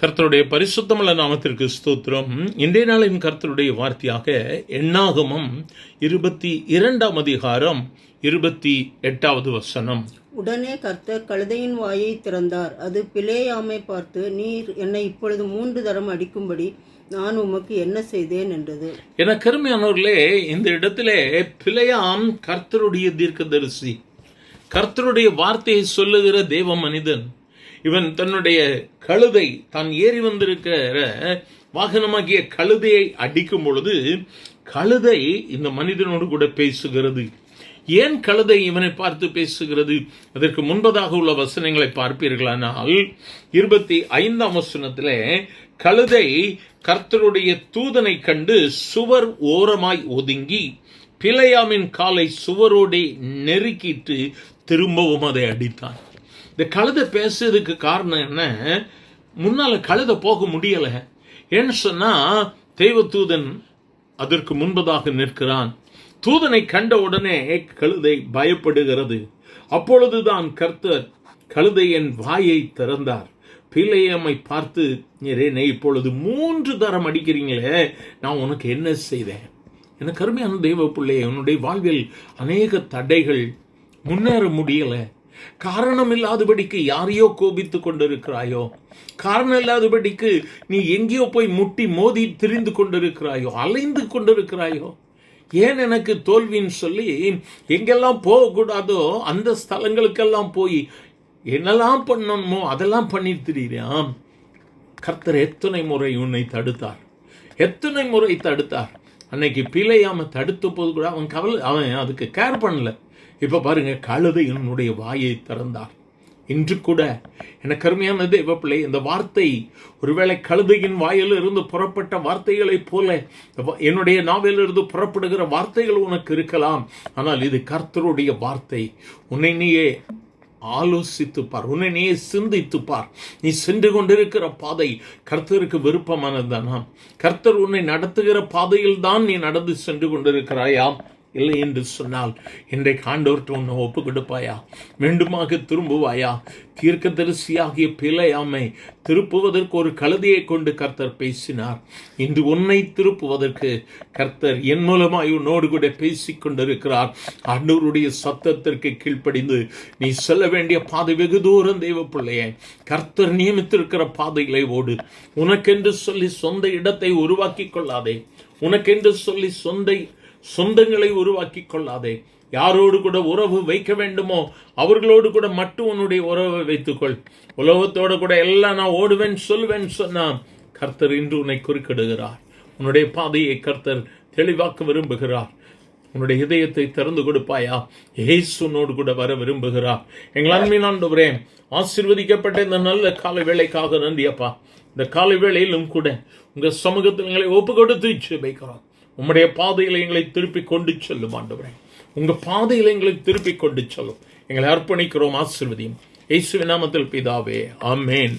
கர்த்தருடைய பரிசுத்தமுள்ள நாமத்திற்கு ஸ்தோத்திரம். இன்றைய நாளின் கர்த்தருடைய வார்த்தையாக எண்ணாகமம் 22 அதிகாரம் 28 வசனம். உடனே கர்த்தர் கழுதையின் வாயை திறந்தார். அது பிலேயாமை பார்த்து, நீர் என்னை இப்பொழுது 3 தரம் அடிக்கும்படி நான் உமக்கு என்ன செய்தேன் என்றது. என கருமையானவர்களே, இந்த இடத்திலே பிலேயாம் கர்த்தருடைய தீர்க்கதரிசி, கர்த்தருடைய வார்த்தையை சொல்லுகிற தேவ மனிதன். இவன் தன்னுடைய கழுதை, தான் ஏறி வந்திருக்கிற வாகனமாகிய கழுதையை அடிக்கும் பொழுது கழுதை இந்த மனிதனோடு கூட பேசுகிறது. ஏன் கழுதை இவனை பார்த்து பேசுகிறது? அதற்கு முன்பதாக உள்ள வசனங்களை பார்ப்பீர்களானால் 25 வசனத்திலே கழுதை கர்த்தருடைய தூதனை கண்டு சுவர் ஓரமாய் ஒதுங்கி பிலேயாமின் காலை சுவரோடு நெருக்கிட்டு திரும்பவும் அதை அடித்தான். இந்த கழுதை பேசுறதுக்கு காரணம் என்ன? முன்னால கழுதை போக முடியல. ஏன்னு சொன்னா தெய்வதூதன் அதற்கு முன்பதாக நிற்கிறான். தூதனை கண்ட உடனே கழுதை பயப்படுகிறது. அப்பொழுதுதான் கர்த்தர் கழுதையின் வாயை திறந்தார். பிலேயாமை பார்த்து, நீரே இப்பொழுது 3 தரம் அடிக்கிறீங்களே, நான் உனக்கு என்ன செய்தேன்? எனக்கு அருமையான தெய்வ பிள்ளையே, உன்னுடைய வாழ்வில் அநேக தடைகள், முன்னேற முடியல. காரணம் இல்லாதபடிக்கு யாரையோ கோபித்து கொண்டிருக்கிறாயோ, காரணம் இல்லாதபடிக்கு நீ எங்கேயோ போய் முட்டி மோதி திரிந்து கொண்டிருக்கிறாயோ, அலைந்து கொண்டிருக்கிறாயோ. ஏன் எனக்கு தோல்வின்னு சொல்லி எங்கெல்லாம் போகக்கூடாதோ அந்த ஸ்தலங்களுக்கெல்லாம் போய் என்னெல்லாம் பண்ணணுமோ அதெல்லாம் பண்ணிட்டு திரியாம். கர்த்தர் எத்தனை முறை உன்னை தடுத்தார், எத்தனை முறை தடுத்தார். அன்னைக்கு பிலேயாம தடுத்த போது கூட அவன் அதுக்கு கேர் பண்ணல. இப்ப பாருங்க, கழுதை என்னுடைய வாயை திறந்தார். இன்று கூட எனக்கு அருமையான தேவ பிள்ளை, இந்த வார்த்தை ஒருவேளை கழுதையின் வாயில் இருந்து புறப்பட்ட வார்த்தைகளைப் போல என்னுடைய நாவிலிருந்து புறப்படுகிற வார்த்தைகள் உனக்கு இருக்கலாம். ஆனால் இது கர்த்தருடைய வார்த்தை. உன்னை நீயே ஆலோசித்துப்பார், உன்னை நீயே சிந்தித்துப்பார். நீ சென்று கொண்டிருக்கிற பாதை கர்த்தருக்கு விருப்பமானதுதானா? கர்த்தர் உன்னை நடத்துகிற பாதையில் தான் நீ நடந்து சென்று கொண்டிருக்கிறாயா? இல்லை என்று சொன்னால் இன்றைக்கு ஆண்டவர்கிட்ட உன்னை ஒப்பு கொடுப்பாயா? மீண்டுமாக திரும்புவாயா? தீர்க்கதரிசியாகிய பிலேயாமை திருப்புவதற்கு ஒரு கழுதையை கொண்டு கர்த்தர் பேசினார். இன்று உன்னை திருப்புவதற்கு கர்த்தர் என் மூலமாய் உன்னோடு கூட பேசிக் கொண்டிருக்கிறார். ஆண்டவருடைய சத்தத்திற்கு கீழ்ப்படிந்து நீ செல்ல வேண்டிய பாதை வெகு தூரம் தெய்வ பிள்ளையே. கர்த்தர் நியமித்திருக்கிற பாதைகளை ஓடு. உனக்கென்று சொல்லி சொந்த இடத்தை உருவாக்கி கொள்ளாதே. உனக்கென்று சொல்லி சொந்தங்களை உருவாக்கி கொள்ளாதே. யாரோடு கூட உறவு வைக்க வேண்டுமோ அவர்களோடு கூட மட்டும் உன்னுடைய உறவை வைத்துக்கொள். உலகத்தோடு கூட எல்லாம் நான் ஓடுவேன் சொல்லுவேன் சொன்னா கர்த்தர் இன்று உன்னை குறுக்கிடுகிறார். உன்னுடைய பாதையை கர்த்தர் தெளிவாக்க விரும்புகிறார். உன்னுடைய இதயத்தை திறந்து கொடுப்பாயா? இயேசுனோடு கூட வர விரும்புகிறார். எங்கள் அன்பின் ஆண்டவரே, ஆசீர்வதிக்கப்பட்ட இந்த நல்ல காலை வேளைக்காக நன்றி அப்பா. இந்த காலை வேளையிலும் கூட உங்க சமூகத்தில் எங்களை ஒப்பு கொடுத்து ஜெபிக்கிறோம். உம்முடைய பாதையில் எங்களை திருப்பி கொண்டு செல்லும் ஆண்டவரே. உங்க பாதையில் எங்களை திருப்பி கொண்டு செல்லும். எங்களை அர்ப்பணிக்கிறோம். ஆசீர்வதியும். இயேசுவின் நாமத்தில் பிதாவே, ஆமென்.